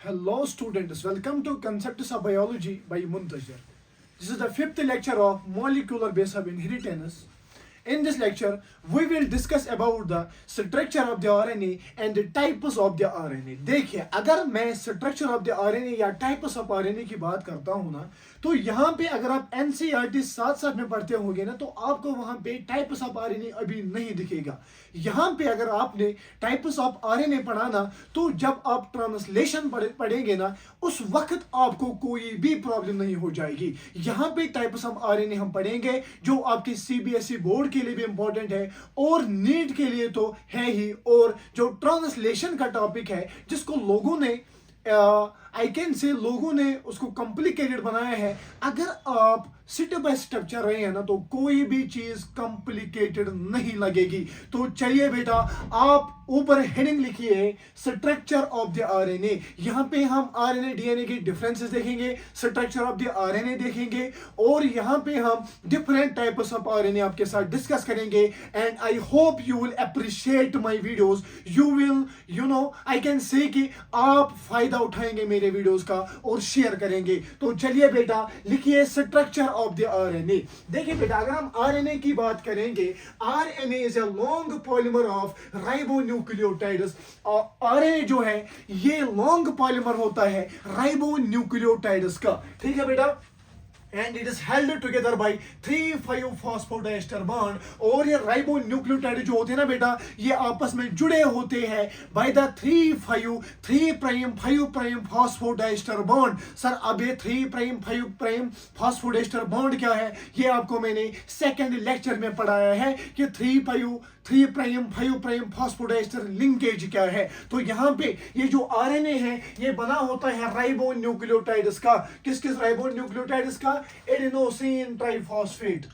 Hello students, welcome to Concepts of Biology by Muntajir. This is the fifth lecture of molecular base of inheritance. In this lecture, we will discuss about the structure of the RNA and the types of the RNA. देखिए, अगर मैं structure of the RNA या types of RNA की बात करता हूँ ना, तो यहाँ पे अगर आप NCERT साथ साथ में पढ़ते होंगे ना, तो आपको वहाँ पे types of RNA अभी नहीं दिखेगा. यहाँ पे अगर आपने types of RNA पढ़ा ना, तो जब आप ट्रांसलेशन पढ़ेंगे ना, उस वक्त आपको कोई भी प्रॉब्लम नहीं हो जाएगी. यहाँ पे टाइप्स ऑफ आरएनए हम पढ़ेंगे जो आपकी सीबीएसई बोर्ड के लिए भी इंपॉर्टेंट है और नीट के लिए तो है ही, और जो ट्रांसलेशन का टॉपिक है जिसको लोगों ने आई कैन से लोगों ने उसको कॉम्प्लिकेटेड बनाया है. अगर आप स्टेप बाय स्टेप चल रहे हैं ना, तो कोई भी चीज कॉम्प्लिकेटेड नहीं लगेगी. तो चलिए बेटा, आप ऊपर हेडिंग लिखिए स्ट्रक्चर ऑफ द आरएनए. यहाँ पे हम आरएनए डीएनए के डिफरेंसेस देखेंगे, स्ट्रक्चर ऑफ द आरएनए देखेंगे, और यहाँ पे हम डिफरेंट टाइप्स ऑफ आरएनए आपके साथ डिस्कस करेंगे. And I hope you will appreciate my videos. You will I can से कि आप फायदा उठाएंगे मेरे वीडियोस का और शेयर करेंगे. तो चलिए बेटा, लिखिए स्ट्रक्चर ऑफ द आरएनए. देखिए बेटा, अगर हम आरएनए की बात करेंगे, RNA is a long polymer of ribonucleotides. RNA जो है ये लॉन्ग पॉलीमर होता है राइबोन्यूक्लियोटाइड्स का. ठीक है बेटा, and it is held together by 3,5-phosphodiester bond. और ये राइबोन्यूक्लियोटाइड जो होते हैं ना बेटा, ये आपस में जुड़े होते हैं by the 3'5' phosphodiester bond. Sir अब ये 3'5' phosphodiester bond क्या है, ये आपको मैंने सेकेंड लेक्चर में पढ़ाया है कि 3'5' फॉस्फोडाइस्टर लिंकेज क्या है. तो यहाँ पे ये जो आरएनए है ये बना होता है राइबोन्यूक्लियोटाइड्स का. किस किस राइबोन्यूक्लियोटाइड्स का? Adenosine triphosphate,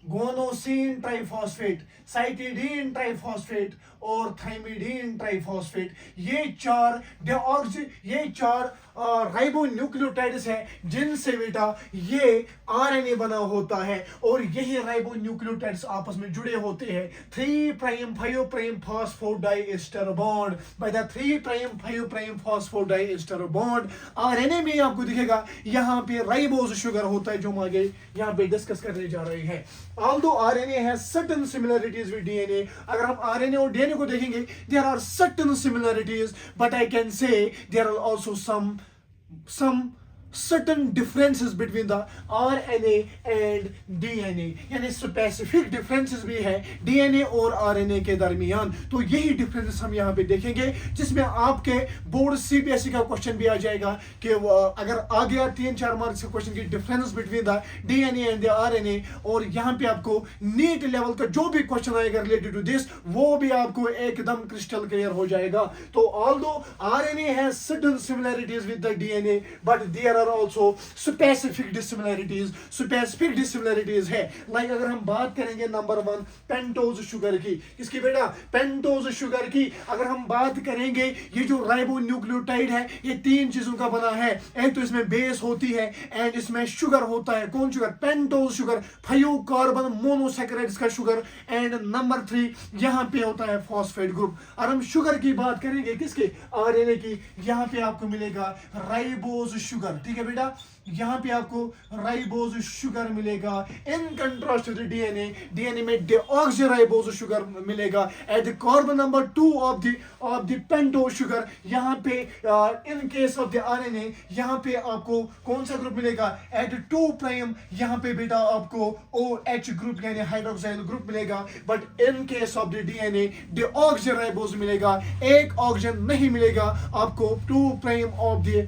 गोनोसिन triphosphate, cytidine triphosphate और थाइमिडीन ट्राइफॉस्फेट. ये चार राइबोन्यूक्लियोटाइड्स है जिनसे बेटा ये आरएनए बना होता है, और यही राइबोन्यूक्लियोटाइड्स आपस में जुड़े होते हैं 3'5' phosphodiester bond. By the 3'5' phosphodiester bond RNA में आपको दिखेगा यहाँ पे राइबोज शुगर होता है, जो हम आगे यहाँ पे डिस्कस करने जा रहे हैं. Although RNA has certain similarities with DNA. अगर हम आरएनए और डीएनए को देखेंगे, there are certain similarities, but I can say there are also some certain differences between the RNA and DNA. यानी स्पेसिफिक डिफरेंसेस भी है डीएनए और RNA के दरमियान. तो यही डिफरेंसेस हम यहाँ पे देखेंगे, जिसमें आपके बोर्ड सीबीएसई का क्वेश्चन भी आ जाएगा कि अगर आ गया 3-4 मार्क्स के क्वेश्चन की difference between the DNA and the RNA, और यहाँ पे आपको नीट लेवल का जो भी क्वेश्चन आएगा रिलेटेड टू दिस, वो भी आपको एकदम क्रिस्टल क्लियर हो जाएगा. तो although RNA has certain similarities with the DNA, but there also specific dissimilarities है. लाइक अगर हम बात करेंगे नंबर 1 पेंटोज शुगर की, किसकी बेटा? पेंटोज शुगर की. अगर हम बात करेंगे, ये जो राइबोन्यूक्लियोटाइड है ये 3 चीजों का बना है. एक तो इसमें बेस होती है एंड इसमें शुगर होता है. कौन sugar? Pentose sugar, 5 carbon monosaccharides का शुगर. एंड नंबर 3 यहाँ पे होता है फॉस्फेट ग्रुप. और हम शुगर की बात करेंगे किसके? आरएनए की. यहाँ पे आपको मिलेगा राइबोज शुगर. ठीक है बेटा, यहां पे आपको राइबोज शुगर मिलेगा. इन कंट्रास्ट टू डीएनए में डीऑक्सीराइबोज शुगर मिलेगा. At the carbon number 2 of the pentose sugar, यहां पे इन केस ऑफ द आरएनए यहां पे आपको कौन सा ग्रुप मिलेगा? एट 2' यहां पे बेटा आपको OH ग्रुप यानी हाइड्रोक्साइल ग्रुप मिलेगा. But in case of the DNA deoxyribose मिलेगा, एक ऑक्सीजन नहीं मिलेगा आपको 2' of the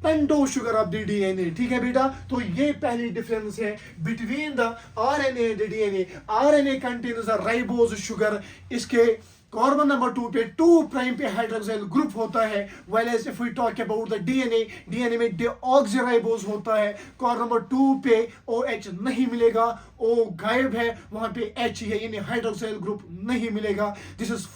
pentose sugar of the DNA. ठीक है बेटा, तो ये पहली डिफरेंस है between the RNA and DNA. RNA contains a ribose sugar, इसके कार्बन नंबर 2 पे 2' पे हाइड्रोक्साइल ग्रुप होता है. While as if we talk about the DNA में डीऑक्सीराइबोज होता है. कार्बन नंबर 2 पे OH नहीं मिलेगा, O गायब है, वहां पे H है यानी हाइड्रोक्साइल ग्रुप नहीं मिलेगा. This is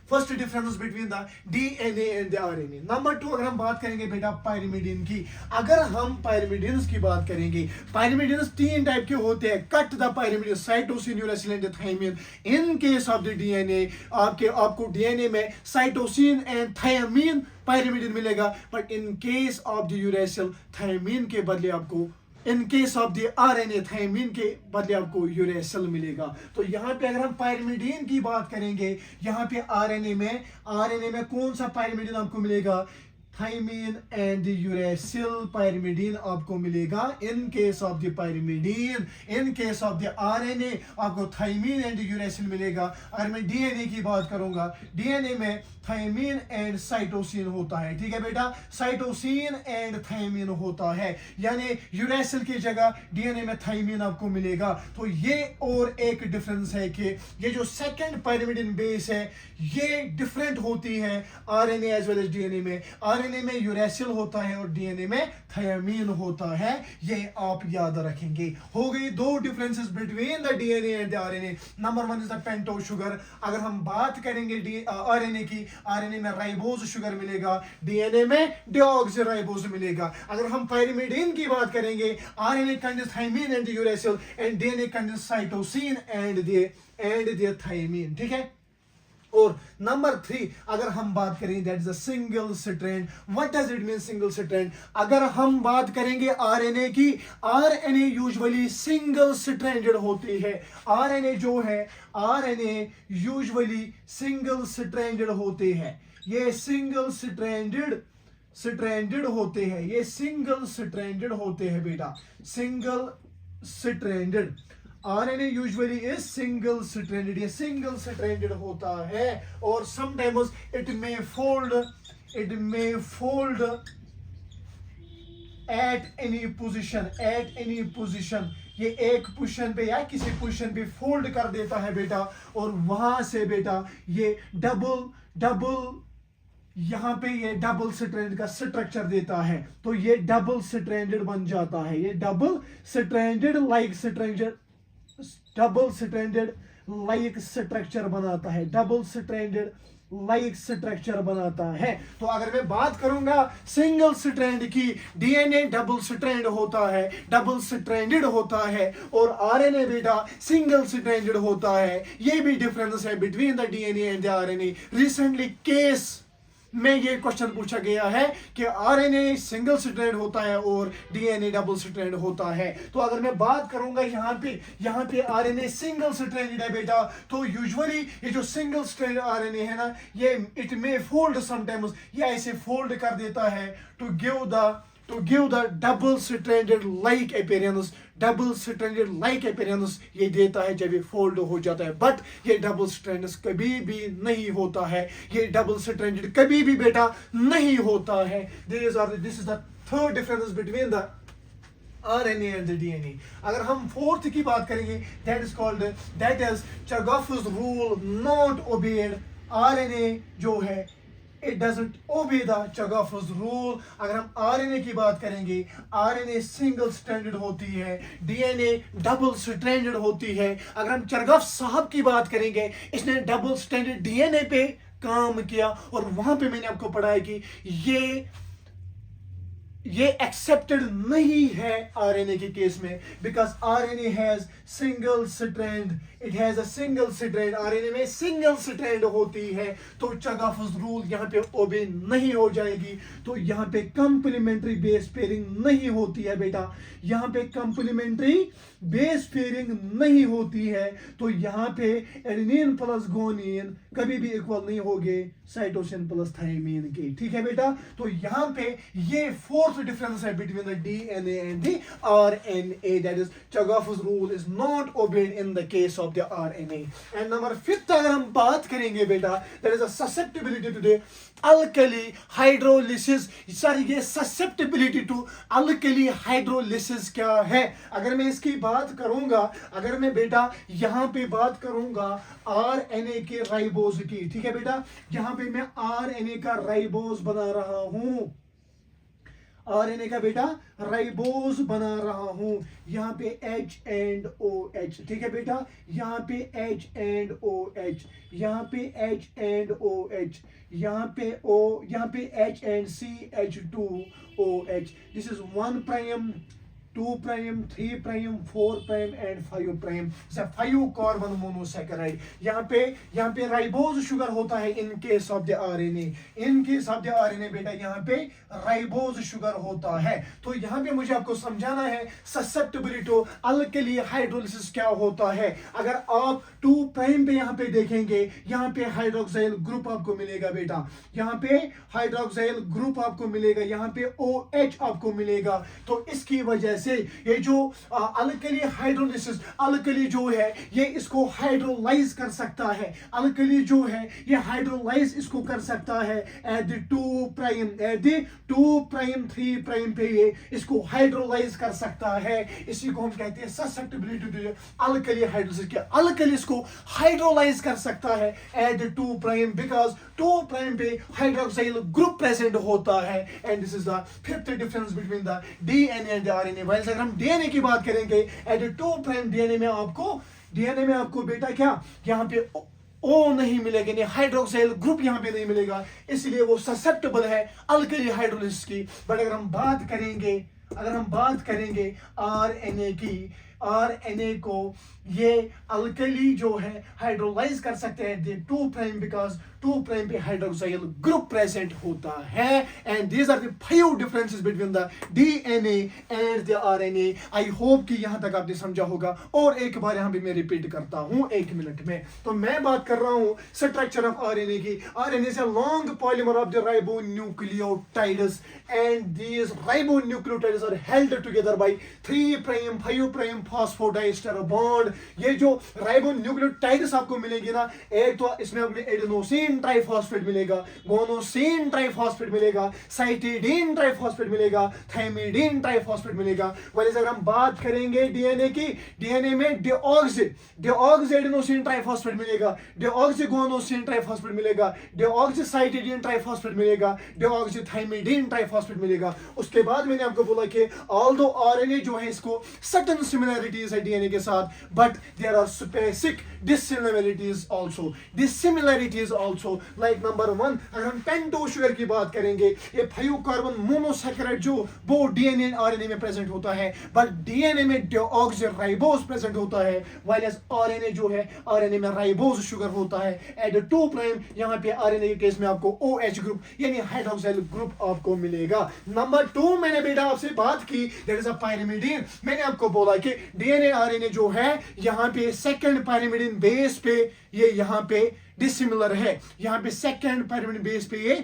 first difference between the DNA and the RNA. Number 2 अगर हम बात करेंगे बेटा पायरिमिडिन की, अगर हम पायरिमिडिन्स की बात करेंगे, पायरिमिडिन्स 3 टाइप के होते हैं। Cut the pyrimidine, cytosine, uracil and thymine. In case of the DNA आपको डीएनए में साइटोसिन एंड थायमिन पायरिमिडिन मिलेगा, but in case of the uracil thymine के बदले आपको, in case of the RNA thymine के बदले आपको यूरेसिल मिलेगा। तो यहाँ पे अगर हम पायरिमिडिन की बात करेंगे, यहाँ पे आरएनए में कौन सा पायरिमिडिन आपको मिलेगा? थायमिन एंड यूरेसिल पायरिमिडिन आपको मिलेगा इन case of the pyrimidine. In case of the RNA आपको थायमिन एंड यूरेसिल मिलेगा। अगर मैं डीएनए की बात करूंगा, डीएनए में थायमिन एंड साइटोसिन होता है, ठीक है बेटा, साइटोसिन एंड थायमिन होता है, यानी यूरेसिल की जगह डीएनए में थायमिन आपको मिलेगा। तो ये और एक डिफरेंस है कि ये जो सेकंड पायरिमिडिन बेस है ये डिफरेंट होती है RNA as well as DNA में। आरएनए में यूरेसिल होता है और डीएनए में थायमिन होता है, ये आप याद रखेंगे। हो गई 2 differences between the DNA and the RNA. Number 1 is the pentose sugar. अगर हम बात करेंगे आरएनए की, आरएनए में राइबोज शुगर मिलेगा, डीएनए में डीऑक्सीराइबोज मिलेगा। अगर हम पायरिमिडिन की बात करेंगे, RNA contains thymine and uracil and DNA contains cytosine and the thymine, ठीक है। और नंबर 3 अगर हम बात करें, that is a single strand. What does it mean single strand? अगर हम बात करेंगे आरएनए की, आरएनए यूजुअली सिंगल स्ट्रैंडेड होती है। आरएनए जो है, आरएनए यूजुअली सिंगल स्ट्रैंडेड होते हैं। ये सिंगल स्ट्रैंडेड होते हैं, ये सिंगल स्ट्रैंडेड होते हैं बेटा, single stranded. RNA usually is single stranded, ये सिंगल स्ट्रैंडेड होता है। और sometimes it may fold at any position, ये एक पोजीशन पे या किसी पोजीशन पे फोल्ड कर देता है बेटा, और वहां से बेटा ये डबल यहाँ पे ये डबल स्ट्रैंड का स्ट्रक्चर देता है। तो ये डबल स्ट्रैंडेड बन जाता है, ये डबल स्ट्रैंडेड लाइक स्ट्रक्चर बनाता है, डबल स्ट्रैंडेड लाइक स्ट्रक्चर बनाता है। तो अगर मैं बात करूंगा सिंगल स्ट्रैंड की, डीएनए डबल स्ट्रैंड होता है, डबल स्ट्रैंडेड होता है, और आरएनए बेटा सिंगल स्ट्रैंडेड होता है। ये भी डिफरेंस है between the DNA and the RNA. Recently case में ये क्वेश्चन पूछा गया है कि आरएनए सिंगल स्ट्रैंड होता है और डीएनए डबल स्ट्रैंड होता है। तो अगर मैं बात करूंगा यहाँ पे आरएनए सिंगल स्ट्रैंडेड है बेटा, तो यूजुअली ये जो सिंगल स्ट्रैंड आरएनए है ना, ये इट मे फोल्ड समटाइम्स, ये ऐसे फोल्ड कर देता है to give the double stranded like appearance. Double stranded like appearance ये देता है जब ये फोल्ड हो जाता है, बट ये डबल स्ट्रैंडेड कभी भी नहीं होता है, ये डबल स्ट्रैंडेड कभी भी बेटा नहीं होता है। This is the third difference between the RNA and the DNA. अगर हम फोर्थ की बात करेंगे, that is Chargaff's rule not obeyed. RNA जो है it doesn't obey the Chagafu's rule। अगर हम आरएनए की बात करेंगे, आरएनए सिंगल स्ट्रैंडेड होती है, डीएनए डबल स्ट्रैंडेड होती है। अगर हम चगाफ साहब की बात करेंगे, इसने डबल स्ट्रैंडेड डीएनए पे काम किया, और वहां पे मैंने आपको पढ़ा है कि ये एक्सेप्टेड नहीं है आरएनए के केस में, because RNA has single strand, it has a single strand, RNA में सिंगल स्ट्रैंड होती है। तो चगाफुस रूल यहाँ पे ओबे नहीं हो जाएगी। तो यहाँ पे कंप्लीमेंट्री बेस पेयरिंग नहीं होती है बेटा, यहाँ पे कंप्लीमेंट्री बेस पेयरिंग नहीं होती है। तो यहाँ पे एडेनिन प्लस गुआनिन कभी भी इक्वल नहीं होंगे साइटोसिन प्लस थायमिन के, ठीक है बेटा। तो यहाँ पे ये फोर्थ डिफरेंस है between the DNA and the RNA, that is Chargaff's rule is not obeyed in the case of the RNA. And number 5 अगर हम बात करेंगे बेटा, that is a susceptibility to the alkali hydrolysis. Sir ये susceptibility to alkali hydrolysis क्या है? अगर मैं इसकी बात करूंगा, अगर मैं बेटा यहाँ पे बात करूंगा आरएनए के राइबोज की, ठीक है बेटा, यहाँ पे मैं आरएनए का राइबोज बना रहा हूं, आरएनए का बेटा राइबोज बना रहा हूं, यहाँ पे H एंड OH, ठीक है बेटा, यहाँ पे H एंड OH, यहाँ पे H एंड OH, यहाँ पे यहाँ पे H and CH2OH. This is 1 prime, 2 prime, 3 prime, 4 prime and 5 prime. 5 carbon monosaccharide. यहाँ पे राइबोज शुगर होता है इन case of the RNA. In case of the RNA बेटा यहाँ पे राइबोज शुगर होता है. तो यहाँ पे मुझे आपको समझाना है ससेप्टेबिलिटी टू अल्कली हाइड्रोलिसिस क्या होता है. अगर आप 2 प्राइम पे यहाँ पे देखेंगे, यहाँ पे हाइड्रोक्साइल ग्रुप आपको मिलेगा बेटा, यहाँ पे हाइड्रोक्साइल ग्रुप आपको मिलेगा, यहाँ पे OH आपको मिलेगा. तो इसकी वजह से ये जो अल्कली हाइड्रोलिसिस, अल्कली जो है ये इसको हाइड्रोलाइज कर सकता है. अल्कली जो है ये हाइड्रोलाइज इसको कर सकता है at the 2 prime, at the 2 prime 3 prime पे ये इसको हाइड्रोलाइज कर सकता है. इसी को हम कहते हैं ससेप्टेबिलिटी टू अल्कली हाइड्रोलिसिस. के अल्कली इसको हाइड्रोलाइज कर सकता है at the 2 prime, because 2 prime पे हाइड्रोक्साइल ग्रुप प्रेजेंट होता है. And this is the fifth difference between the DNA and the RNA. अगर हम डीएनए की बात करेंगे एट 2 प्राइम डीएनए में आपको बेटा क्या यहाँ पे ओ नहीं मिलेगा, नहीं हाइड्रोक्साइल ग्रुप यहाँ पे नहीं मिलेगा, इसलिए वो ससेप्टेबल है अल्कली हाइड्रोलिसिस की. बट अगर हम बात करेंगे आरएनए की, आरएनए को ये अल्कली जो है हाइड्रोलाइज कर सकते हैं 2 प्राइम, बिकॉज 2 प्राइम पे हाइड्रोक्साइल ग्रुप प्रेजेंट होता है. And these are the 5 differences between the DNA and the RNA. I hope कि यहां तक आपने समझा होगा. और एक बार यहां पे मैं रिपीट करता हूं 1 मिनट में. तो मैं बात कर रहा हूं स्ट्रक्चर ऑफ आरएनए की. RNA is a long polymer of the ribonucleotides and these ribonucleotides are held together by 3 prime 5 prime phosphodiester bond. ये जो राइबोन्यूक्लियोटाइड्स आपको मिलेंगे ना, एक तो इसमें अपने एडेनोसिन ट्राइफॉस्फेट मिलेगा, गोनोसिन ट्राइफॉस्फेट मिलेगा, साइटिडीन ट्राइफॉस्फेट मिलेगा, थाइमिडीन ट्राइफॉस्फेट मिलेगा. वैसे अगर हम बात करेंगे डीएनए की, डीएनए में डिऑक्सी एडेनोसिन ट्राइफॉस्फेट मिलेगा, डिऑक्सी गोनोसिन ट्राइफॉस्फेट मिलेगा, डिऑक्सी साइटिडीन ट्राइफॉस्फेट मिलेगा, डिऑक्सी थाइमिडीन ट्राइफॉस्फेट मिलेगा. उसके बाद मैंने आपको बोला कि ऑल्दो आरएनए जो है इसको सर्टेन सिमिलरिटीज है डीएनए के साथ, but there are specific dissimilarities also. Like number 1, अगर हम पेंटोस शुगर की बात करेंगे, ये 5 कार्बन मोनोसैकेराइड जो वो डीएनए आरएनए में प्रेजेंट होता है, बट डीएनए में डीऑक्सीराइबोज प्रेजेंट होता है, व्हाइल आरएनए जो है आरएनए में राइबोज शुगर होता है एट 2 प्राइम. यहाँ पे आरएनए के केस में आपको OH ग्रुप यानी हाइड्रोक्साइल ग्रुप आपको मिलेगा. नंबर 2 मैंने बेटा आपसे बात की, दैट इज अ पाइरिमिडीन. मैंने आपको बोला कि डीएनए आरएनए जो है यहाँ पे सेकंड पाइरिमिडीन बेस पे ये यहाँ पे डिसिमिलर है, यहाँ पे सेकंड पाइरिमिडीन बेस पे ये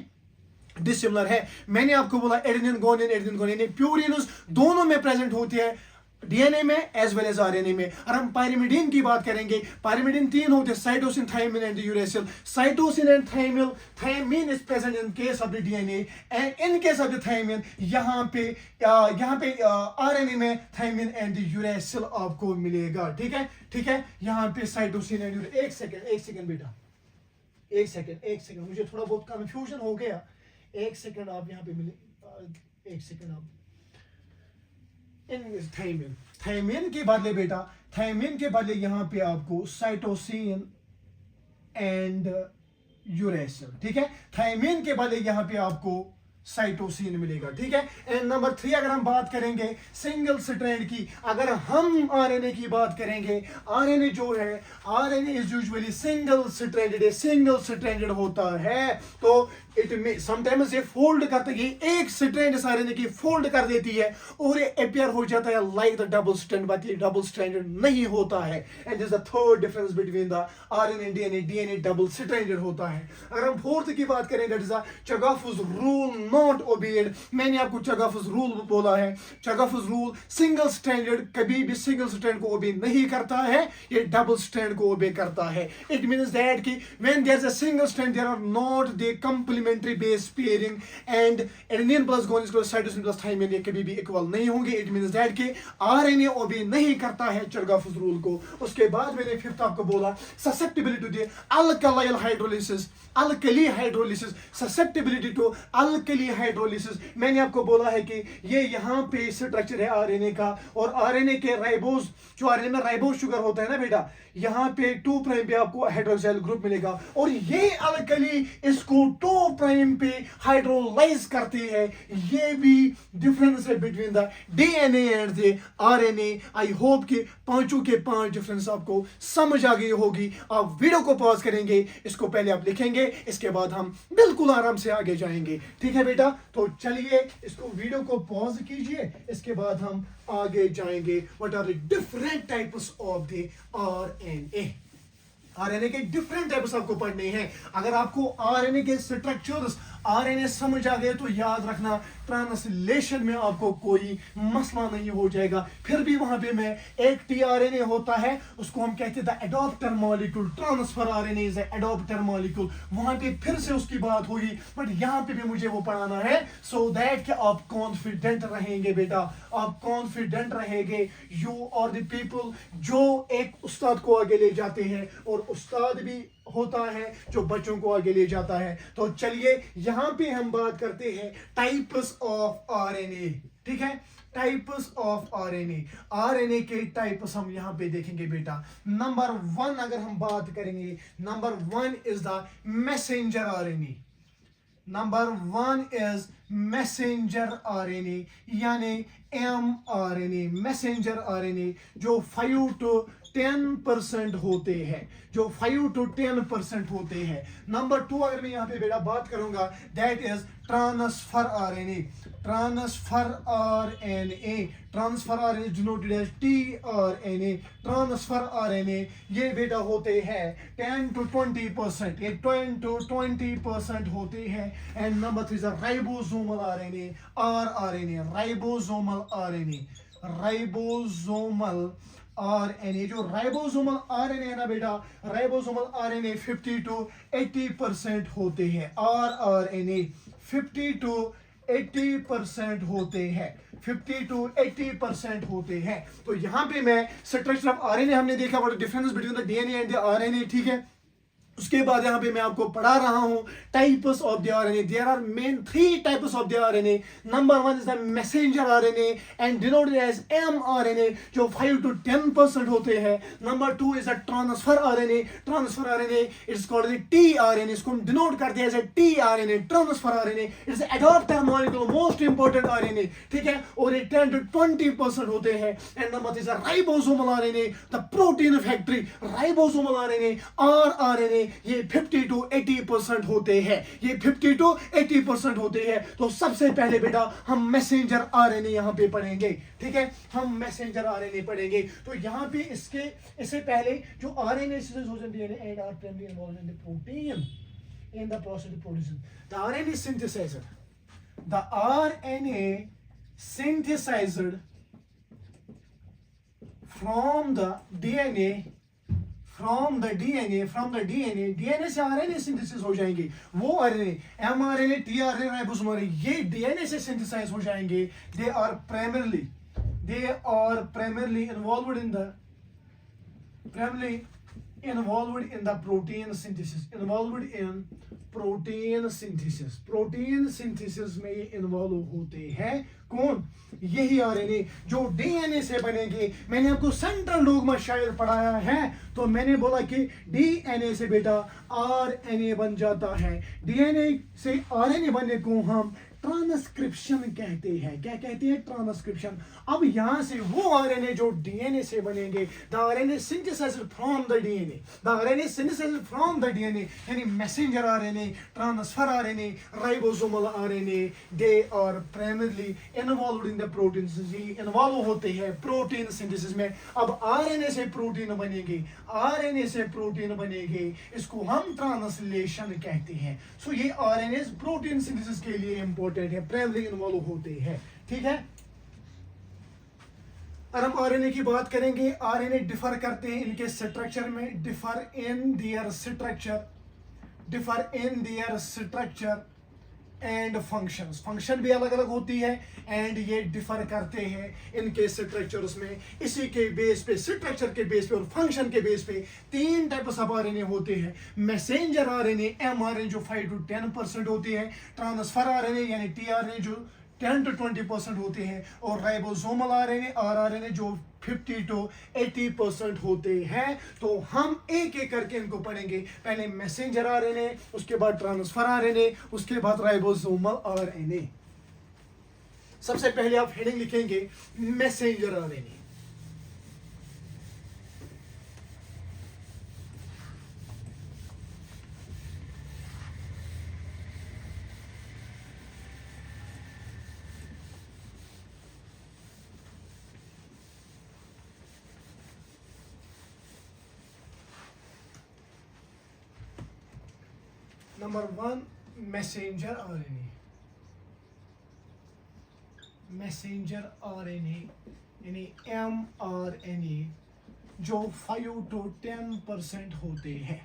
डिसिमिलर है. मैंने आपको बोला एडेनिन गोनिन प्यूरिनस दोनों में प्रेजेंट होती है डीएनए में एज वेल एज आरएनए में. और हम पाइरिमिडीन की बात करेंगे, पाइरिमिडीन 3 होते हैं, cytosine, thymine and uracil. Cytosine and thymine is present in case of the DNA and in case of the thymine यहाँ पे आरएनए में थायमिन एंड यूरेसिल आपको मिलेगा. ठीक है. यहाँ पे साइटोसिन एंड एक सेकंड बेटा, एक सेकंड मुझे थोड़ा बहुत कंफ्यूजन हो गया. एक सेकंड आप यहाँ पे मिले, एक सेकंड आप थायमिन के बदले बेटा, थायमिन के बदले यहाँ पे आपको साइटोसिन एंड यूरेसिल. ठीक है, थायमिन के बदले यहाँ पे आपको साइटोसिन मिलेगा. ठीक है. एंड नंबर 3 अगर हम बात करेंगे सिंगल स्ट्रैंड की, अगर हम आरएनए की बात करेंगे, आरएनए जो है RNA is usually single stranded होता है. तो इट में समटाइम्स ये फोल्ड करता है, ये एक स्ट्रैंड इस आरएनए की फोल्ड कर देती है और ये अपीयर हो जाता है like the double strand, but ये डबल स्ट्रैंडेड नहीं होता है. And this is the third difference between the RNA and DNA double stranded होता है. अगर हम फोर्थ की बात करें, that is the Chargaff's rule not obeyed. मैंने आपको चगाफुस रूल बोला है. चगाफुस रूल सिंगल स्ट्रैंडेड कभी भी सिंगल स्ट्रैंड को ओबे नहीं करता है, ये डबल स्ट्रैंड को ओबे करता है. इट मींस दैट कि when there is a single strand there are not the complementary base pairing and adenine plus guanine plus cytosine plus thymine ये कभी भी इक्वल नहीं होंगे. इट मींस दैट कि आरएनए ओबे नहीं करता है चगाफुस रूल को. उसके बाद मैंने फिफ्थ आपको बोला susceptibility to the alkali hydrolysis, susceptibility to alkali primary hydrolysis, मैंने आपको बोला है कि ये यहाँ पे स्ट्रक्चर है आरएनए का, और आरएनए के राइबोज, जो आरएनए में राइबोज शुगर होता है ना बेटा, यहाँ पे 2 प्राइम पे आपको हाइड्रोक्सिल ग्रुप मिलेगा, और ये अल्कली इसको 2 प्राइम पे हाइड्रोलाइज करती है। ये भी डिफरेंस है between the DNA and the RNA. I hope कि पांचों के 5 डिफरेंस आपको समझ आ गई होगी। आप वीडियो को पॉज करेंगे, इसको पहले आप लिखेंगे, इसके बाद हम बिल्कुल आराम से आगे जाएंगे। ठीक है बेटा, तो चलिए इसको वीडियो को पॉज कीजिए, इसके बाद हम आगे जाएंगे। What are the different types of the RNA. RNA के डिफरेंट टाइप्स आपको पढ़ने हैं। अगर आपको आरएनए के स्ट्रक्चर्स, आरएनए समझ आ गए तो याद रखना ट्रांसलेशन में आपको कोई मसला नहीं हो जाएगा। फिर भी वहां पे मैं एक टीआरएनए होता है, उसको हम कहते हैं the adapter molecule, transfer RNA is adapter molecule, वहां पे फिर से उसकी बात होगी, बट यहाँ पे भी मुझे वो पढ़ाना है सो दैट कि आप कॉन्फिडेंट रहेंगे बेटा, आप कॉन्फिडेंट रहेंगे। यू और द पीपल जो एक उस्ताद को आगे ले जाते हैं, और उस्ताद भी होता है जो बच्चों को आगे ले जाता है। तो चलिए यहां पे हम बात करते हैं टाइप्स ऑफ आरएनए। ठीक है, टाइप्स ऑफ आरएनए, आरएनए के टाइप्स हम यहां पे देखेंगे बेटा। नंबर 1 अगर हम बात करेंगे, number 1 is the messenger RNA. Number 1 is messenger RNA, यानी एमआरएनए, मैसेंजर आरएनए, जो 5 to 10% होते हैं, जो 5 to 10% होते हैं। नंबर 2 अगर मैं यहाँ पे बेटा बात करूंगा, that is transfer RNA. Transfer RNA, transfer RNA denoted as tRNA. Transfer RNA ये बेटा होते हैं 10 to 20%, ये 10 to 20% होते हैं। And number 3 is ribosomal RNA, rRNA, ribosomal RNA, ribosomal RNA. जो राइबोसोमल आरएनए है ना बेटा, राइबोसोमल आरएनए 50 to 80% होते हैं। आरआरएनए 50 to 80% होते हैं, 50 to 80% होते हैं। तो यहाँ पे मैं स्ट्रक्चर ऑफ आरएनए हमने देखा, what difference between the DNA and the RNA. ठीक है, उसके बाद यहाँ पे मैं आपको पढ़ा रहा हूँ types of the RNA. There are main 3 types of the RNA. Number 1 is the messenger RNA and denoted as mRNA, जो 5 to 10% होते हैं। Number 2 is the transfer RNA. Transfer RNA is called the tRNA, इसको हम denote करते हैं as tRNA, transfer RNA. It is adapter molecule, most important RNA. ठीक है, और ये 10 to 20% होते हैं। And number 3 is the ribosomal RNA, the protein factory. Ribosomal RNA, rRNA, ये 50 to 80% होते हैं, ये 50 to 80% होते हैं। तो सबसे पहले बेटा हम मैसेंजर आरएनए यहाँ पे पढ़ेंगे। ठीक है, हम मैसेंजर आरएनए पढ़ेंगे। तो यहाँ पे इससे पहले जो RNA and are primary involved in the protein in the process of production. The RNA synthesizer. The RNA synthesized from the DNA, DNA से RNA सिंथेसिस हो जाएंगे। वो RNA, mRNA, tRNA, राइबोसोम, ये DNA से सिंथेसाइज हो जाएंगे। They are primarily involved in the protein synthesis, protein synthesis में ये इन्वॉल्व होते हैं। कौन? यही आरएनए जो डीएनए से बनेंगे। मैंने आपको सेंट्रल डोग्मा शायद पढ़ाया है, तो मैंने बोला कि डीएनए से बेटा आरएनए बन जाता है। डीएनए से आरएनए बनने को हम ट्रांसक्रिप्शन कहते हैं। क्या कहते हैं? ट्रांसक्रिप्शन। अब यहां से वो आरएनए जो डीएनए से बनेंगे, the RNA synthesized from the DNA, the RNA synthesized from the DNA, यानी messenger RNA, transfer RNA, ribosomal RNA, they are primarily involved in the protein synthesis, involved होते हैं प्रोटीन सिंथेसिस में। अब RNA से protein बनेंगे, RNA से protein बनेंगे, इसको हम ट्रांसलेशन कहते हैं। सो ये आरएनए प्रोटीन सिंथेसिस के लिए इंपॉर्टेंट है, प्राइमरी इन्वॉल्व होते हैं। ठीक है, और हम आरएनए की बात करेंगे। आरएनए डिफर करते हैं इनके स्ट्रक्चर में, differ in their structure, and functions, function भी अलग अलग होती है एंड ये डिफर करते हैं इनके स्ट्रक्चर्स में। इसी के बेस पे, स्ट्रक्चर के बेस पे और फंक्शन के बेस पे 3 टाइप्स ऑफ आरएनए होते हैं। मैसेंजर आरएनए, mRNA जो 5 to 10% होती है, ट्रांसफर आरएनए यानी टीआरएनए जो 10 to 20% होते हैं, और राइबोसोमल आरएनए, आरआरएनए जो 50 to 80% होते हैं। तो हम एक एक करके इनको पढ़ेंगे। पहले मैसेंजर आरएनए, उसके बाद ट्रांसफर आरएनए, उसके बाद राइबोसोमल आरएनए। सबसे पहले आप हेडिंग लिखेंगे messenger RNA. Number 1, messenger RNA. Messenger RNA यानी mRNA जो 5 to 10% होते हैं।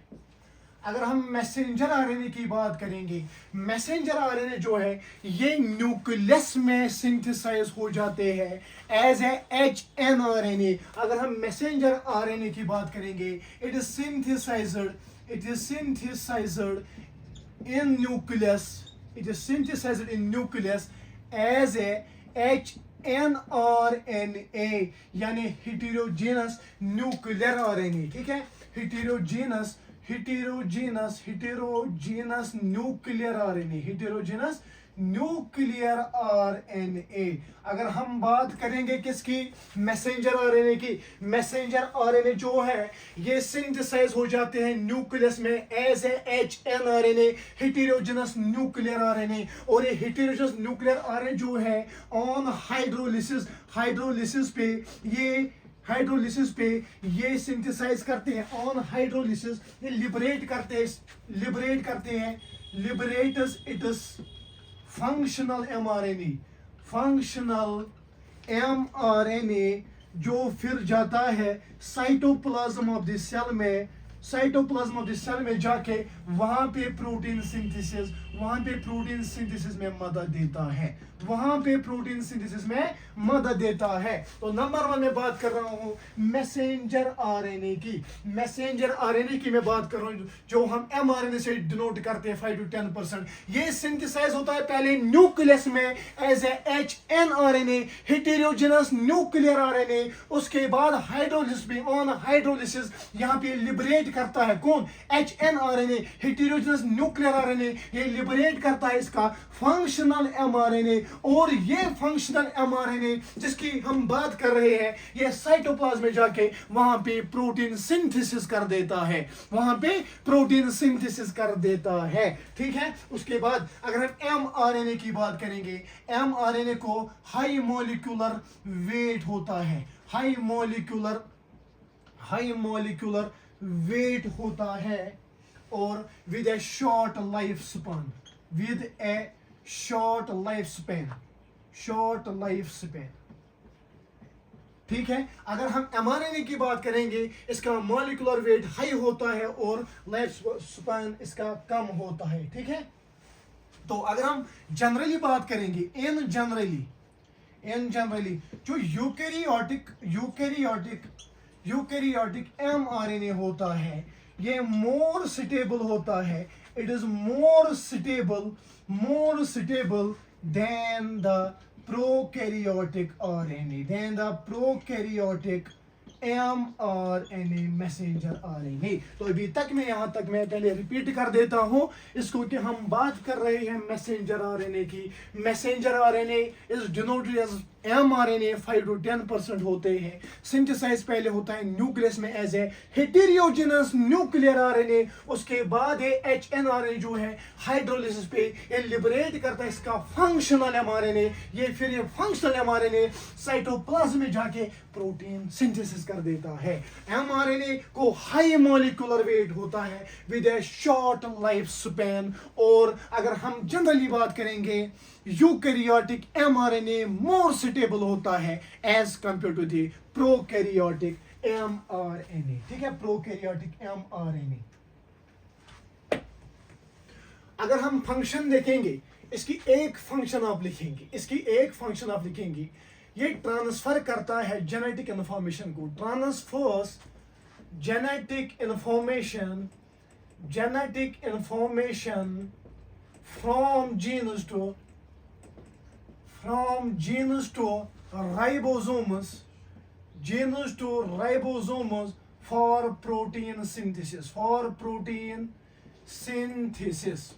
अगर हम मैसेंजर आरएनए की बात करेंगे, मैसेंजर आरएनए जो है ये न्यूक्लियस में सिंथेसाइज हो जाते हैं एज ए HNRNA। अगर हम मैसेंजर आरएनए की बात करेंगे, it is synthesized in nucleus, it is synthesized in nucleus as a HNRNA यानी heterogeneous nuclear RNA। ठीक है, heterogeneous nuclear RNA, heterogeneous nuclear RNA. अगर हम बात करेंगे किसकी, मैसेंजर आरएनए की, मैसेंजर आरएनए जो है ये सिंथेसाइज हो जाते हैं न्यूक्लियस में as a HNRNA, heterogeneous nuclear RNA. और ये हेटेरोजेनस न्यूक्लियर आरएनए जो है ऑन हाइड्रोलिसिस पे ये सिंथेसाइज करते हैं। ऑन हाइड्रोलिसिस ये लिबरेट करते हैं इट्स फंक्शनल mRNA जो फिर जाता है साइटोप्लाज्म ऑफ द सेल में जाके वहां पे प्रोटीन सिंथेसिस में मदद देता है। तो नंबर 1 में बात कर रहा हूं मैसेंजर आरएनए की। मैसेंजर आरएनए की मैं बात कर रहा हूं जो हम mRNA से डिनोट करते हैं 5 to 10%। ये सिंथेसाइज होता है पहले न्यूक्लियस में as a HNRNA, heterogeneous nuclear RNA. उसके बाद हाइड्रोलिसिस में, ऑन हाइड्रोलिसिस यहाँ पे लिबरेट करता है कौन, HNRNA, हेटेरोजेनस न्यूक्लियर आरएनए। ये लिबरेट करता है इसका फंक्शनल mRNA, और ये फंक्शनल mRNA जिसकी हम बात कर रहे हैं ये साइटोप्लाज्म में जाके वहां पे प्रोटीन सिंथेसिस कर देता है। ठीक है, उसके बाद अगर हम mRNA की बात करेंगे, mRNA को हाई मॉलिक्यूलर वेट होता है, हाई मॉलिक्यूलर वेट होता है, और with A short life span. ठीक है, अगर हम mRNA की बात करेंगे इसका मॉलिक्यूलर वेट हाई होता है और लाइफ स्पैन इसका कम होता है। ठीक है, तो अगर हम जनरली बात करेंगे, इन जनरली जो यूकेरियोटिक mRNA होता है ये मोर सुटेबल होता है, it is more suitable than the prokaryotic mRNA, messenger RNA। तो अभी तक मैं पहले रिपीट कर देता हूं इसको कि हम बात कर रहे हैं मैसेंजर RNA की। Messenger RNA is denoted as mRNA 5 to 10% होते हैं। सिंथेसाइज पहले होता है न्यूक्लियस में as a heterogeneous nuclear RNA. उसके बाद ये HNRNA जो है हाइड्रोलिसिस पे ये लिबरेट करता है इसका फंक्शनल mRNA। ये फिर ये फंक्शनल mRNA साइटोप्लाज्म में जाके प्रोटीन सिंथेसिस कर देता है। mRNA को हाई मॉलिक्यूलर वेट होता है with A short life span. और अगर हम जनरली बात करेंगे यूकैरियोटिक mRNA मोर सुटेबल होता है as compare to the prokaryotic mRNA। ठीक है, प्रोकैरियोटिक mRNA। अगर हम फंक्शन देखेंगे इसकी एक फंक्शन आप लिखेंगे, इसकी एक फंक्शन आप लिखेंगे, ये ट्रांसफर करता है जेनेटिक इंफॉर्मेशन को, transfers genetic information from genes to ribosomes for protein synthesis.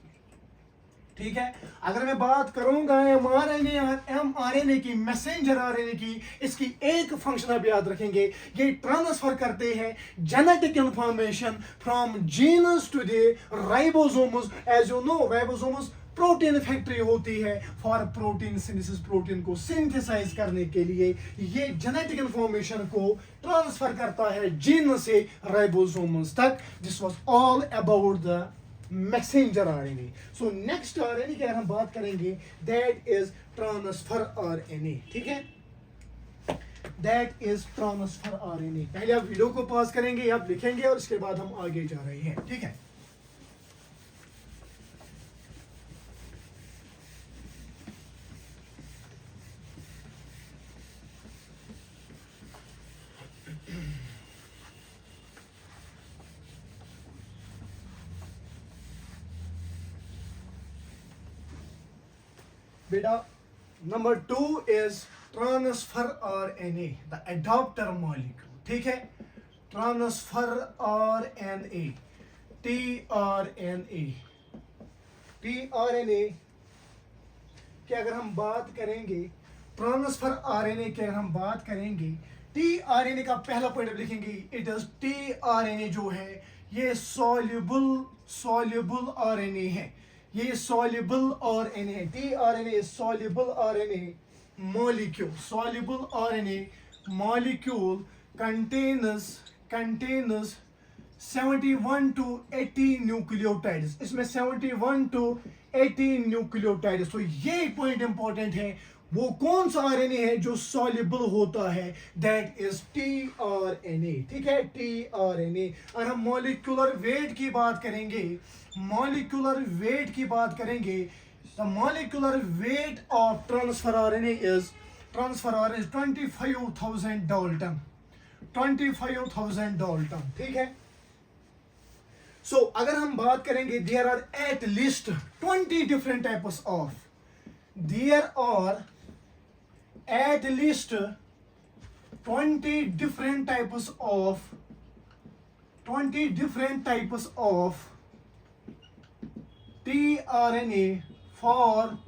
ठीक है, अगर मैं बात करूंगा mRNA की, मैसेंजर आरएनए की, इसकी एक फंक्शन आप याद रखेंगे, ये ट्रांसफर करते हैं genetic information from genes to the ribosomes. As you know, ribosomes protein factory होती है फॉर प्रोटीन सिंथेसिस, प्रोटीन को सिंथेसाइज करने के लिए ये जेनेटिक इंफॉर्मेशन को ट्रांसफर करता है जीन से राइबोसोम्स तक। This was all about the messenger RNA. So next RNA की अगर हम बात करेंगे, दैट इज ट्रांसफर आरएनए। ठीक है, दैट इज ट्रांसफर आरएनए। पहले आप वीडियो को पॉज करेंगे, आप लिखेंगे और उसके बाद हम आगे जा रहे हैं। ठीक है, बेटा number 2 is transfer RNA, the adaptor molecule. ठीक है, ट्रांसफर आरएनए, टीआरएनए की अगर हम बात करेंगे, ट्रांसफर आरएनए की अगर हम बात करेंगे, टीआरएनए का पहला पॉइंट आप लिखेंगे, इट इज टीआरएनए जो है ये सॉल्युबल आरएनए है, ये सॉल्युबल आरएनए है। TRNA soluble RNA molecule contains 71 to 80 nucleotides, इसमें 71 to 80 न्यूक्लियोटाइड्स। तो ये पॉइंट इंपॉर्टेंट है, वो कौन सा आरएनए है जो सॉल्युबल होता है, दैट इज टीआरएनए। ठीक है, टीआरएनए। अगर हम मॉलिक्यूलर वेट की बात करेंगे, the molecular weight of transfer RNA is 25,000 dalton, 25,000 dalton. ठीक है, सो अगर हम बात करेंगे, there are at least 20 different types of, there are at least 20 different types of tRNA for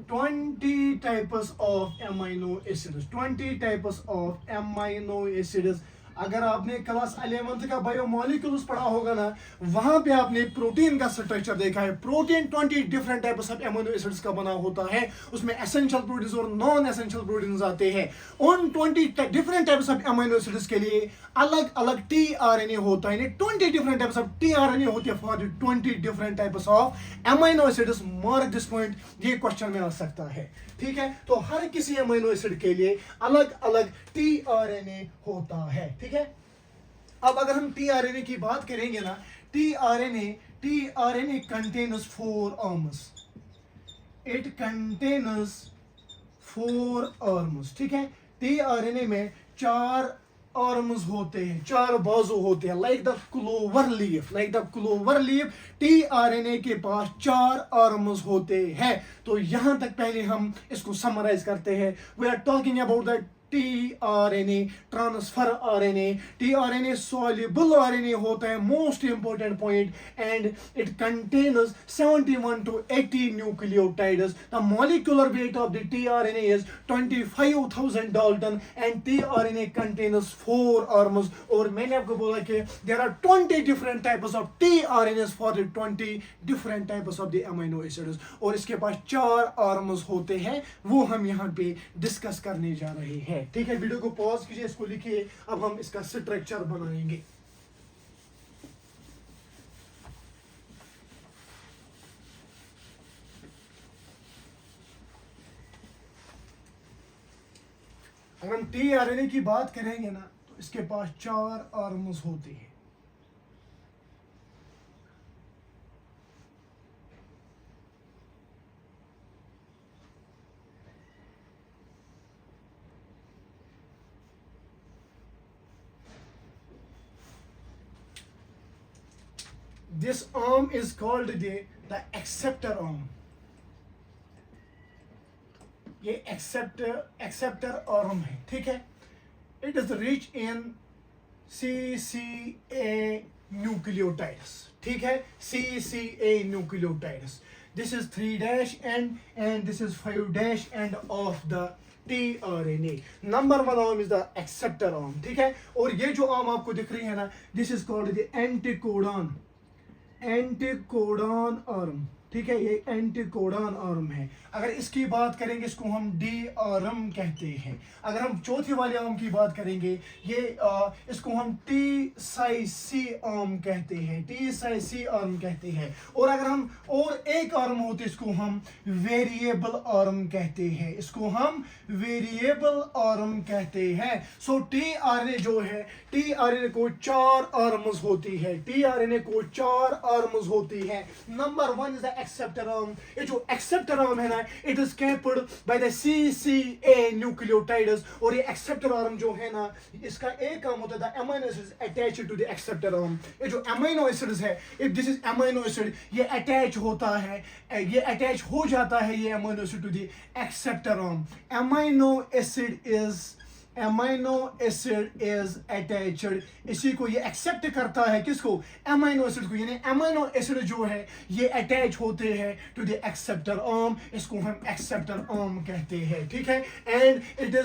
20 types of amino acids, 20 types of amino acids। अगर आपने class 11th का biomolecules पढ़ा होगा ना, वहां पे आपने प्रोटीन का स्ट्रक्चर देखा है। Protein 20 different types of amino acids का बना होता है, उसमें एसेंशियल प्रोटीन्स और नॉन एसेंशियल प्रोटीन्स आते हैं। उन 20 different types of amino acids के लिए अलग अलग टीआरएनए होता है, 20 डिफरेंट टाइप्स ऑफ टीआरएनए होती है for 20 different types of amino acids. Mark this point, ये क्वेश्चन में आ सकता है। ठीक है, तो हर किसी अमीनो एसिड के लिए अलग अलग टीआरएनए होता है। ठीक है, अब अगर हम टीआरएनए की बात करेंगे ना, tRNA contains 4 arms, it contains 4 arms. ठीक है, टीआरएनए में 4 आर्म्स होते हैं, 4 बाजू होते हैं, like the clover leaf, tRNA के पास 4 आर्म्स होते हैं। तो यहां तक पहले हम इसको समराइज करते हैं। We are talking about the tRNA, transfer RNA. TRNA soluble RNA होता है, most important point, and it contains 71 to 80 nucleotides. The molecular weight of the tRNA is 25,000 dalton and tRNA contains 4 arms. और मैंने आपको बोला कि there are 20 different types of tRNAs for the 20 different types of the amino acids, और इसके पास 4 arms होते हैं, वो हम यहाँ पे डिस्कस करने जा रहे हैं। ठीक है, वीडियो को पॉज कीजिए, इसको लिखिए, अब हम इसका स्ट्रक्चर बनाएंगे। अगर हम टीआरएनए की बात करेंगे ना, तो इसके पास 4 आर्म्स होते हैं। this arm is called the acceptor arm. ये acceptor arm है, ठीक है. It is rich in CCA nucleotides, ठीक है. CCA nucleotides. This is 3' end and this is 5' end of the tRNA. Number 1 arm is the acceptor arm, ठीक है. और ये जो arm आपको दिख रही है ना, this is called the anticodon arm, ठीक है. ये एंटीकोडॉन आर्म है. अगर इसकी बात करेंगे इसको हम डी आर्म कहते हैं. अगर हम चौथी वाले आर्म की बात करेंगे ये इसको हम टी साइसी आर्म कहते हैं, टी साइसी आर्म कहते हैं. और अगर हम और एक आर्म होते इसको हम वेरिएबल आर्म कहते हैं, इसको हम वेरिएबल आर्म कहते हैं. सो टी आरएनए जो है, टी आरएनए को 4 आर्म्स होती है, टी आरएनए को 4 आर्म्स होती है. Number 1 is the acceptor arm. ये जो एक्सेप्टर आर्म है ना, it is capped by the CCA nucleotides. और ये एक्सेप्टर आर्म जो है ना, इसका एक काम होता है the amino acids attached to the acceptor arm. ये जो अमीनो एसिड्स है, if this is amino acid, ये अटैच होता है, ये अटैच हो जाता है ये amino acid to the acceptor arm. Amino acid is attached. इसी को ये एक्सेप्ट करता है, किसको? अमीनो एसिड को. यानी अमीनो एसिड जो है ये अटैच होते हैं टू द एक्सेप्टर आर्म. इसको हम एक्सेप्टर आर्म कहते हैं, ठीक है. And it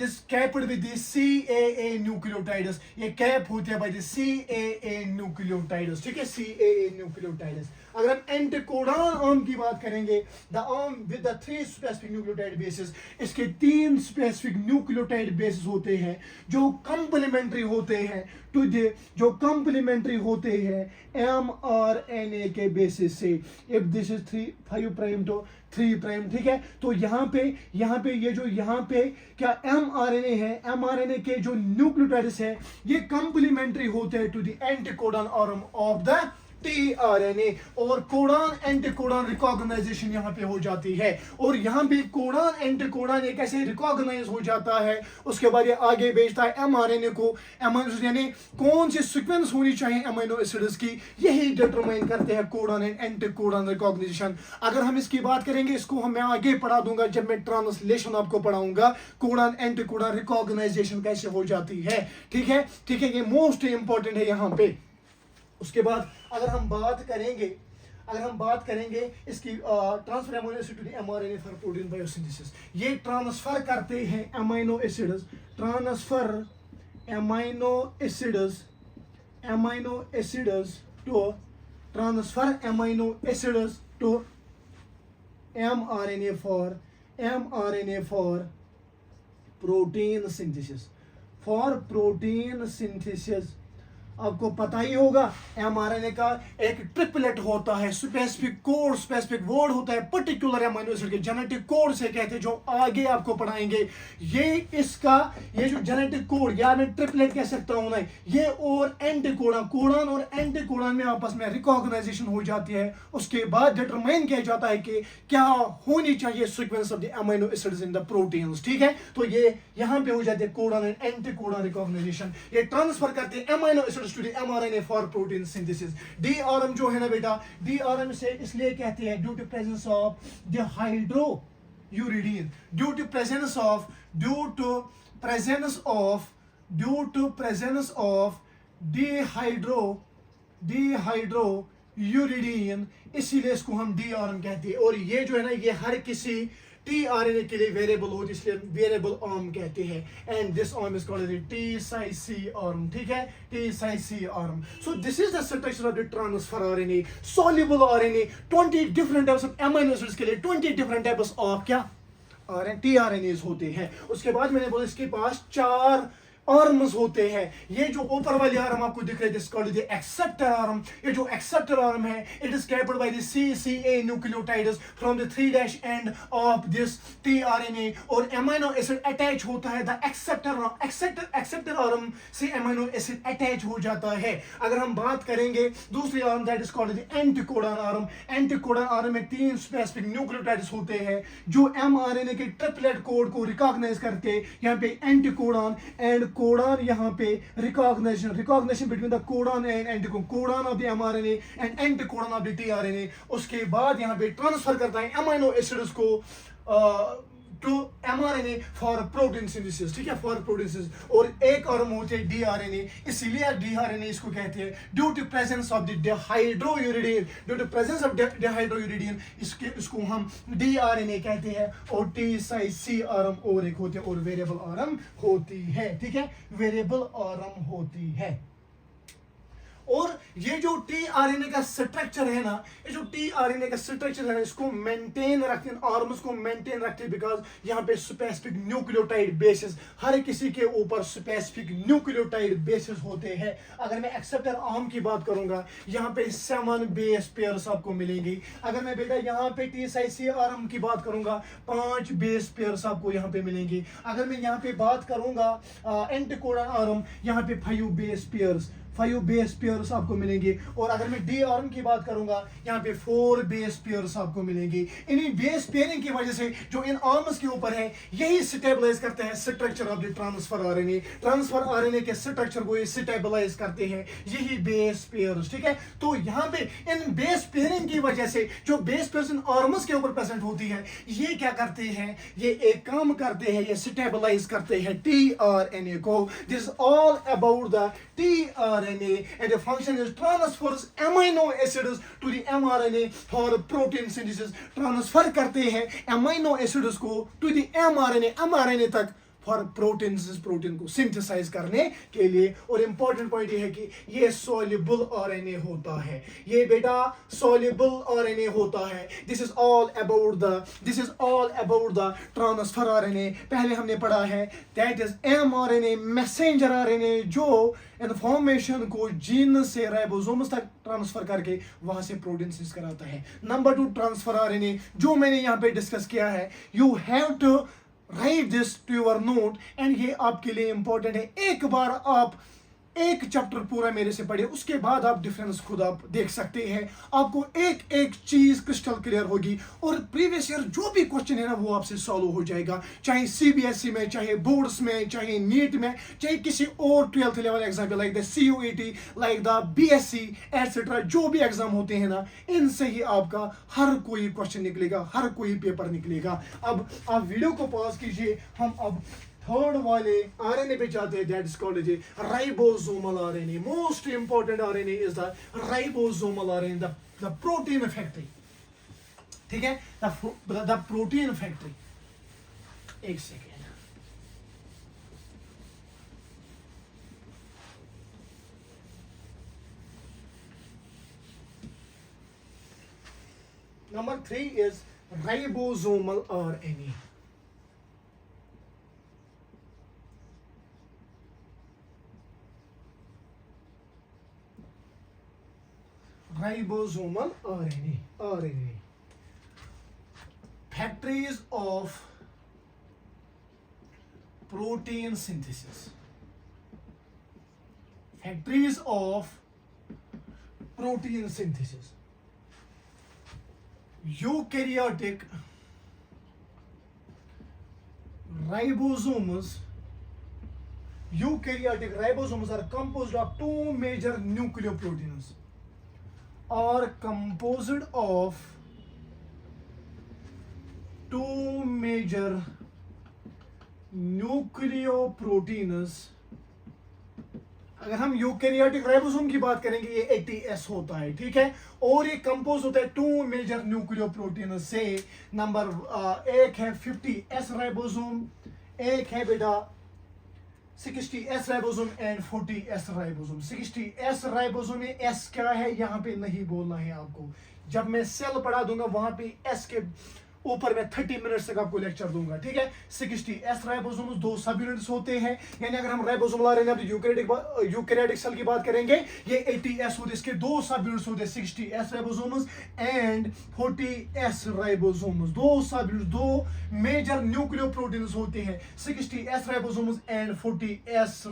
is capped with the CAA nucleotides. ये कैप होते हैं बाय द CAA न्यूक्लियोटाइड्स, ठीक है. CAA nucleotides. अगर हम एंटीकोडॉन आर्म की बात करेंगे, the arm with the 3 specific nucleotide basis. इसके 3 स्पेसिफिक न्यूक्लियोटाइड बेसिस होते हैं जो कंप्लीमेंट्री होते हैं टू द, जो कंप्लीमेंट्री होते हैं mRNA के बेसिस से. इफ दिस इज 5 प्राइम तो 3 प्राइम, ठीक है. तो यहाँ पे ये जो यहाँ पे क्या mRNA है, mRNA के जो न्यूक्लियोटाइड्स है ये कंप्लीमेंट्री होते हैं to the anticodon arm of the tRNA. और कोडॉन एंटीकोडॉन रिकॉग्नाइजेशन यहाँ पे हो जाती है. और यहाँ पे कोडॉन एंटीकोडॉन एक ऐसे रिकॉग्नाइज हो जाता है, उसके बाद ये आगे भेजता है mRNA को. यानी कौन सी सीक्वेंस होनी चाहिए अमीनो एसिड्स की, यही डिटरमाइन करते हैं कोडॉन एंड एंटीकोडॉन रिकॉग्निशन. अगर हम इसकी बात करेंगे, इसको मैं आगे पढ़ा दूंगा जब मैं ट्रांसलेशन आपको पढ़ाऊंगा, कोडॉन एंटीकोडॉन रिकॉग्नाइजेशन कैसे हो जाती है, ठीक है. ठीक है, ये मोस्ट इंपॉर्टेंट है यहाँ पे. उसके बाद अगर हम बात करेंगे इसकी transfer amino acid to the mRNA for protein biosynthesis. ये ट्रांसफर करते हैं amino acids, transfer amino acids to mRNA for protein synthesis. आपको पता ही होगा mRNA का एक ट्रिपलेट होता है, स्पेसिफिक कोड, स्पेसिफिक वर्ड होता है पर्टिकुलर अमीनो एसिड के, जेनेटिक कोड से कहते हैं, जो आगे आपको पढ़ाएंगे. ये जो जेनेटिक कोड, या मैं ट्रिपलेट कह सकता हूं ना, ये और एंटीकोडॉन, कोडॉन और एंटीकोडॉन में आपस में रिकॉग्नाइजेशन हो जाती है. उसके बाद डिटरमाइन किया जाता है कि क्या होनी चाहिए sequence of the amino acids in the proteins, ठीक है. तो ये यहाँ पे हो जाती है कोडॉन एंड एंटीकोडॉन रिकॉग्नाइजेशन. ये ट्रांसफर करते हैं amino acids to the mRNA for protein synthesis. DRM जो है ना बेटा, DRM से इसलिए कहते हैं due to presence of the hydrouridine, due to presence of dihydrouridine, इसीलिए इसको हम DRM कहते हैं. और ये जो है ना, ये हर किसी tRNA के लिए वेरिएबल होती है, इसलिए वेरिएबल आर्म कहते हैं. And this arm is called T-Cy-C arm, ठीक है. T-Cy-C arm. So this is the structure of the transfer RNA. Soluble RNA 20 different types of amino acids के लिए 20 डिफरेंट टाइप्स ऑफ क्या tRNAs होते हैं. उसके बाद मैंने बोला इसके पास 4 आर्म्स होते हैं. ये जो ऊपर वाली आर्म आपको दिख रही है, this called the acceptor arm. ये जो एक्सेप्टर आर्म है, it is capped by the CCA nucleotides from the 3' end of this tRNA. और अमीनो एसिड अटैच होता है द एक्सेप्टर आर्म से अमीनो एसिड अटैच हो जाता है. अगर हम बात करेंगे दूसरी arm, that is called the anticodon arm. Anticodon arm में 3 स्पेसिफिक न्यूक्लियोटाइड्स होते हैं जो mRNA के ट्रिपलेट कोड को रिकॉग्नाइज करके यहाँ पे एंटीकोडॉन एंड codon यहाँ पे recognition between the codon and anticodon, codon of the mRNA and anticodon of the tRNA. उसके बाद यहाँ पे ट्रांसफर करता है अमीनो एसिड्स को to mRNA for protein synthesis, ठीक है, फॉर प्रोटीन सिंथेसिस। और एक और होते हैं DRNA, इसीलिए DRNA इसको कहते हैं due to presence of the dihydrouridine, due to presence of dihydrouridine इसको हम DRNA कहते हैं। और T साइज CRM और एक होते हैं और वेरिएबल आरएम होती है, ठीक है, वेरिएबल आरएम होती है। और ये जो tRNA का स्ट्रक्चर है ना, ये जो tRNA का स्ट्रक्चर है इसको मेंटेन रखते हैं, आर्म्स को मेंटेन रखते हैं, बिकॉज यहाँ पे स्पेसिफिक न्यूक्लियोटाइड बेसिस, हर किसी के ऊपर स्पेसिफिक न्यूक्लियोटाइड बेसिस होते हैं। अगर मैं एक्सेप्टर आर्म की बात करूंगा, यहाँ पे 7 बेस पेयर्स आपको मिलेंगी। अगर मैं बेटा यहाँ पे T साइज CRM की बात करूंगा, 5 बेस पेयर्स आपको यहाँ पे मिलेंगी। अगर मैं यहाँ पे बात करूंगा एंटीकोडन आर्म, यहाँ पे 5 बेस पेयर्स आपको मिलेंगे। और अगर मैं डी आर्म की बात करूंगा, यहाँ पे 4 बेस पेयर्स आपको मिलेंगे। इन्हीं बेस पेयरिंग की वजह से जो इन आर्म्स के ऊपर है, यही स्टेबलाइज करते हैं structure of the transfer RNA. Transfer RNA के स्ट्रक्चर को ये स्टेबलाइज करते हैं यही बेस पेयर्स, ठीक है। तो यहाँ पे इन बेस पेयरिंग की वजह से जो बेस पेयर्स इन आर्म्स के ऊपर प्रेजेंट होती है, ये क्या करते हैं, ये एक काम करते हैं, ये स्टेबलाइज करते हैं टीआरएनए को। This all about the tRNA and the function is transfers amino acids to the mRNA for protein synthesis। Transfer करते हैं amino acids को to the mRNA तक फॉर प्रोटीन को सिंथेसाइज करने के लिए। और इंपॉर्टेंट पॉइंट ये है कि ये सोल्यूबल आरएनए होता है, ये बेटा सोल्यूबल आरएनए होता है। This is all about the transfer RNA. पहले हमने पढ़ा है that is mRNA, messenger RNA, जो इंफॉर्मेशन को जीन से राइबोसोम्स तक ट्रांसफर करके वहां से प्रोटीन सिंथेसिस कराता है। नंबर 2 ट्रांसफर आरएनए, जो मैंने यहाँ पे डिस्कस किया है, you have to write this to your note, and ये आपके लिए इंपॉर्टेंट है। एक बार आप एक चैप्टर पूरा मेरे से पढ़िए, उसके बाद आप डिफरेंस खुद आप देख सकते हैं, आपको एक एक चीज क्रिस्टल क्लियर होगी। और प्रीवियस ईयर जो भी क्वेश्चन है ना, वो आपसे सॉल्व हो जाएगा, चाहे सीबीएसई में, चाहे बोर्ड्स में, चाहे नीट में, चाहे किसी और 12th level exam like the CUET, like the BSc etcetera, जो भी एग्जाम होते हैं ना, इनसे ही आपका हर कोई क्वेश्चन निकलेगा, हर कोई पेपर निकलेगा। अब आप वीडियो को पॉज कीजिए, हम अब थर्ड वाले आरएनए पे जाते हैं, that is called ribosomal RNA. Most important RNA is the ribosomal RNA, the protein factory, ठीक है, द प्रोटीन फैक्ट्री। एक second, number 3 is ribosomal RNA. Ribosomal RNA, factories of protein synthesis, factories of protein synthesis, eukaryotic ribosomes. Eukaryotic ribosomes are composed of 2 major nucleoproteins, are composed of 2 major nucleoproteins। अगर हम eukaryotic ribosome की बात करेंगे, ये ATS होता है, ठीक है, और ये कंपोज होता है 2 मेजर न्यूक्लियोप्रोटीन से। नंबर 1 है 50S राइबोसोम, एक है बेटा 60S ribosome and 40S ribosome. 60S ribosome में S क्या है यहाँ पे नहीं बोलना है आपको, जब मैं सेल पढ़ा दूंगा वहां पे S के ऊपर मैं 30 मिनट्स तक आपको लेक्चर दूंगा, ठीक है। 60S राइबोसोम्स 2 सब यूनिट्स होते हैं, यानी अगर हम राइबोसोम ला रहे हैं तो यूकैरियोटिक सेल की बात करेंगे, ये ATS होते हैं, इसके 2 सब यूनिट्स होते हैं, 60S ribosomes and 40S ribosomes. 2 सब यूनिट्स, 2 मेजर न्यूक्लियोप्रोटीन्स होते हैं, 60S ribosomes and 40S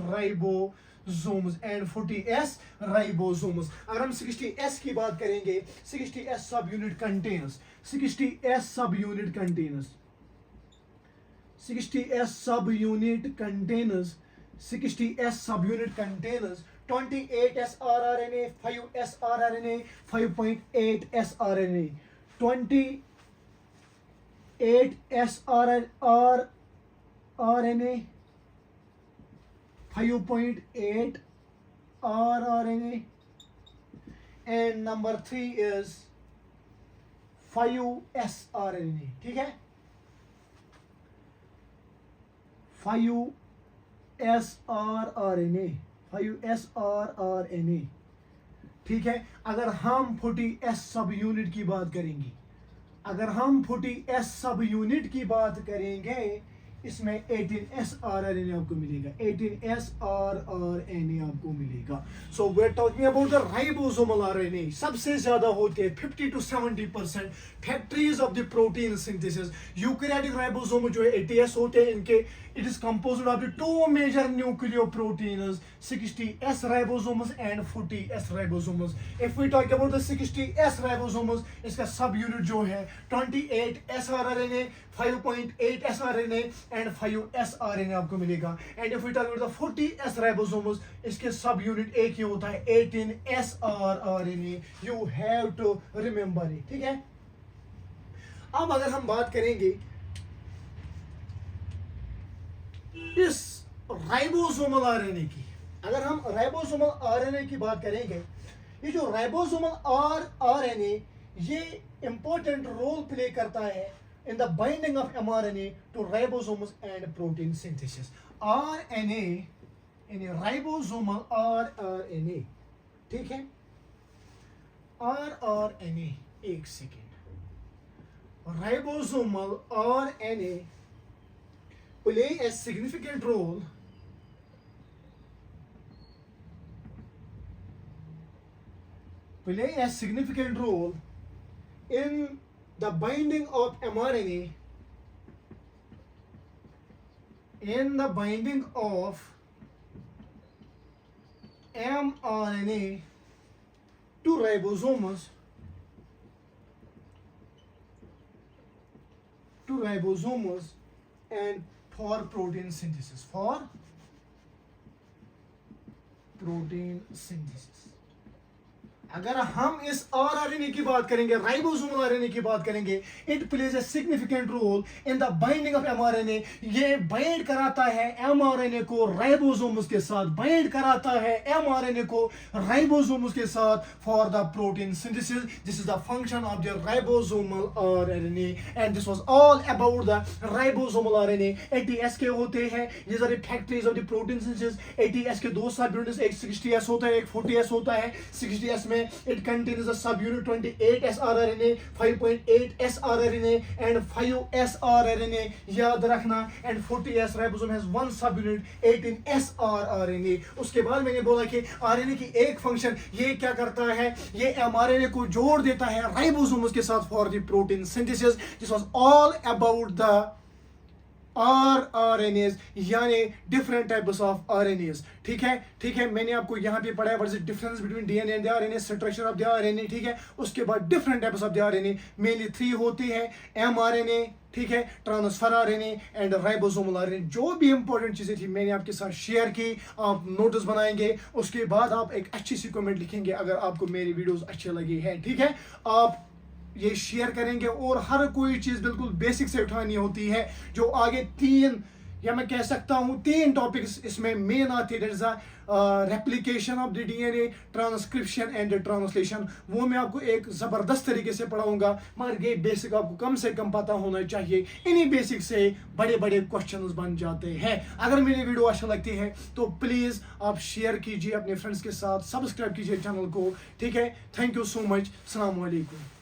ribosomes. अगर हम 60S की बात करेंगे, 60S सब यूनिट कंटेन्स 60S सब unit contains 60S subunit contains 28 srRNA, 5 srRNA, 5.8 srNA, 28 srRNA, 5.8 rRNA, and number 3 is 5 srNA. ठीक है, 5 srRNA, 5 srRNA. ठीक है, अगर हम 40S सब यूनिट की बात करेंगे, अगर हम 40S सब यूनिट की बात करेंगे, इसमें 18S rRNA आपको मिलेगा, 18S rRNA आपको मिलेगा. So we are talking about the ribosomal RNA. सबसे ज्यादा होते हैं 50 to 70% factories of the protein synthesis. Eukaryotic ribosome जो है 80S होते हैं, इनके it is composed of the two major nucleoproteins, 60S ribosomes and 40S ribosomes. If we talk about the 60S ribosomes, इसका सब यूनिट जो है 28S rRNA, 5.8 sRNA and 5 sRNA आपको मिलेगा. And if we talk about the 40S ribosomes, इसके सब unit एक ही होता है 18S rRNA. You have to remember it. ठीक है, अब अगर हम बात करेंगे इस राइबोसोमल आरएनए की, अगर हम राइबोसोमल आरएनए की बात करेंगे, ये जो राइबोसोमल आरएनए ये इंपॉर्टेंट रोल प्ले करता है in the binding of mRNA to ribosomes and protein synthesis. RNA in ribosomal RNA. ठीक है, आरएनए, एक second, ribosomal RNA play a significant role in the binding of mRNA, to ribosomes, and for protein synthesis, अगर हम इस rRNA की बात करेंगे, ribosomal RNA की बात करेंगे, it plays a significant role in the binding of mRNA. ये बाइंड कराता है एमआरएनए को राइबोसोम्स के साथ, बाइंड कराता है एमआरएनए को राइबोसोम्स के साथ for the protein synthesis. This is the function of the ribosomal RNA and this was all about the ribosomal RNA. 80S के होते हैं, these are the factories of the protein synthesis. 80S के दो सब units, एक 60S होता है, एक 40S होता है. 60S में it contains a subunit 28S rRNA, 5.8 sRNA and 5 sRNA. याद रखना. And 40S ribosome has one subunit 18S rRNA. उसके बाद मैंने बोला कि RNA की एक फंक्शन ये क्या करता है, ये mRNA को जोड़ देता है राइबोसोम्स के साथ for the protein synthesis. This was all about the RNAs, यानी डिफरेंट टाइप्स ऑफ RNAs. ठीक है, मैंने आपको यहाँ पे पढ़ाया what is the difference between DNA and RNA, structure of the RNA. ठीक है, उसके बाद different types of the RNA mainly 3 होती है, mRNA, ठीक है, transfer RNA and ribosomal RNA. जो भी इंपॉर्टेंट चीजें थी मैंने आपके साथ शेयर की. आप नोट्स बनाएंगे, उसके बाद आप एक अच्छी सी कमेंट लिखेंगे अगर आपको मेरी वीडियोस अच्छे लगे हैं. ठीक है, आप ये शेयर करेंगे और हर कोई चीज़ बिल्कुल बेसिक से उठानी होती है. जो आगे 3 या मैं कह सकता हूँ 3 टॉपिक्स इसमें मेन आते हैं. That is replication of the DNA, transcription and translation. वो मैं आपको एक ज़बरदस्त तरीके से पढ़ाऊंगा, मगर ये बेसिक आपको कम से कम पता होना चाहिए. इन्हीं बेसिक से बड़े बड़े क्वेश्चंस बन जाते हैं. अगर मेरी वीडियो अच्छा लगती है तो प्लीज़ आप शेयर कीजिए अपने फ्रेंड्स के साथ, सब्सक्राइब कीजिए चैनल को. ठीक है, थैंक यू सो मच. अस्सलाम वालेकुम.